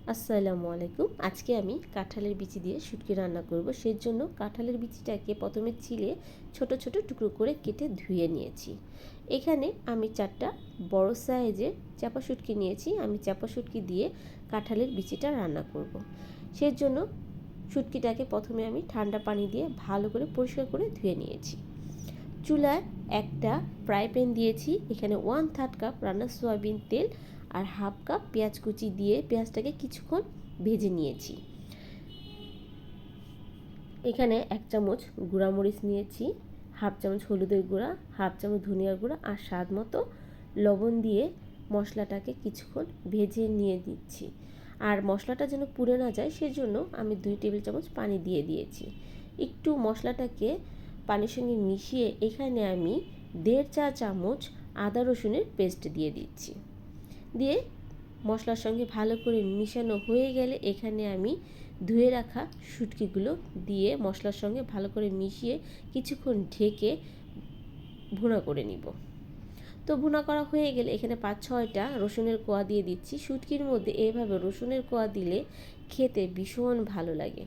আসসালামু আলাইকুম। আজকে আমি কাঁঠালের বিচি দিয়ে শুটকি রান্না করব। সেই জন্য কাঁঠালের বিচিটাকে প্রথমে ছিলে ছোট ছোট টুকরো করে কেটে ধুয়ে নিয়েছি। এখানে আমি 4টা বড় সাইজের চাপা শুটকি নিয়েছি। আমি চাপা শুটকি দিয়ে কাঁঠালের বিচিটা রান্না করব। সেই জন্য শুটকিটাকে প্রথমে আমি ঠান্ডা পানি দিয়ে ভালো করে পরিষ্কার করে ধুয়ে নিয়েছি। চুলায় একটা ফ্রাই প্যান দিয়েছি। এখানে 1/3 কাপ রান্না সয়াবিন তেল আর 1/2 কাপ পেঁয়াজ কুচি দিয়ে পেঁয়াজটাকে কিছুক্ষণ ভেজে নিয়েছি। এখানে 1 চামচ গুঁড়ামরিচ নিয়েছি, 1/2 চামচ হলুদের গুঁড়া, 1/2 চামচ ধনিয়ার গুঁড়া আর স্বাদ মতো লবণ দিয়ে মশলাটাকে কিছুক্ষণ ভেজে নিয়ে দিচ্ছি। আর মশলাটা যেন পুড়ে না যায় সেজন্য আমি 2 টেবিল চামচ পানি দিয়ে দিয়েছি। একটু মশলাটাকে পানির সঙ্গে মিশিয়ে এখানে আমি 1.5 চা চামচ আদা রসুনের পেস্ট দিয়ে দিচ্ছি। দিয়ে মশলার সঙ্গে ভালো করে মিশানো হয়ে গেলে এখানে আমি ধুয়ে রাখা শুটকিগুলো দিয়ে মশলার সঙ্গে ভালো করে মিশিয়ে কিছুক্ষণ ঢেকে ভুনা করে নিব। তো ভুনা করা হয়ে গেলে এখানে 5-6টা রসুনের কোয়া দিয়ে দিচ্ছি। শুটকির মধ্যে এইভাবে রসুনের কোয়া দিলে খেতে ভীষণ ভালো লাগে।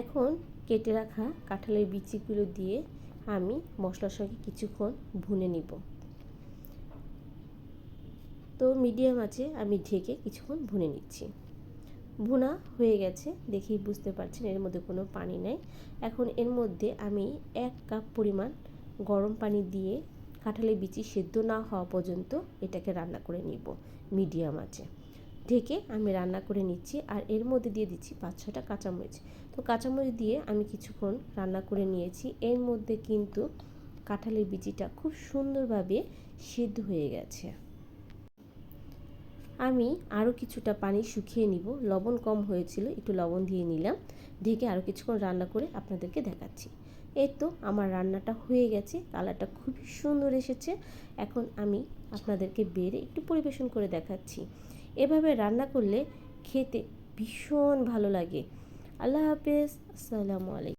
এখন কেটে রাখা কাঁঠালের বিচিগুলো দিয়ে আমি মশলার সঙ্গে কিছুক্ষণ ভুনে নিব। তো মিডিয়াম আঁচে আমি ঢেকে কিছুক্ষণ ভুনে নিচ্ছি। ভুনা হয়ে গেছে, দেখেই বুঝতে পারছেন এর মধ্যে কোনো পানি নেই। এখন এর মধ্যে আমি 1 কাপ পরিমাণ গরম পানি দিয়ে কাঁঠালের বিচি সেদ্ধ না হওয়া পর্যন্ত এটাকে রান্না করে নিব মিডিয়াম আঁচে। ঢেকে আমি রান্না করে নিচ্ছি আর এর মধ্যে দিয়ে দিচ্ছি 5-6টা কাঁচামরিচ। তো কাঁচামরিচ দিয়ে আমি কিছুক্ষণ রান্না করে নিয়েছি। এর মধ্যে কিন্তু কাঁঠালের বিচিটা খুব সুন্দরভাবে সিদ্ধ হয়ে গেছে। আমি আরও কিছুটা পানি শুকিয়ে নিব। লবণ কম হয়েছিল, একটু লবণ দিয়ে নিলাম। ঢেকে আরও কিছুক্ষণ রান্না করে আপনাদেরকে দেখাচ্ছি। এই তো আমার রান্নাটা হয়ে গেছে, কালারটা খুবই সুন্দর এসেছে। এখন আমি আপনাদেরকে বেড়ে একটু পরিবেশন করে দেখাচ্ছি। এভাবে রান্না করলে খেতে ভীষণ ভালো লাগে। আল্লাহ হাফেজ। আসসালামু আলাইকুম।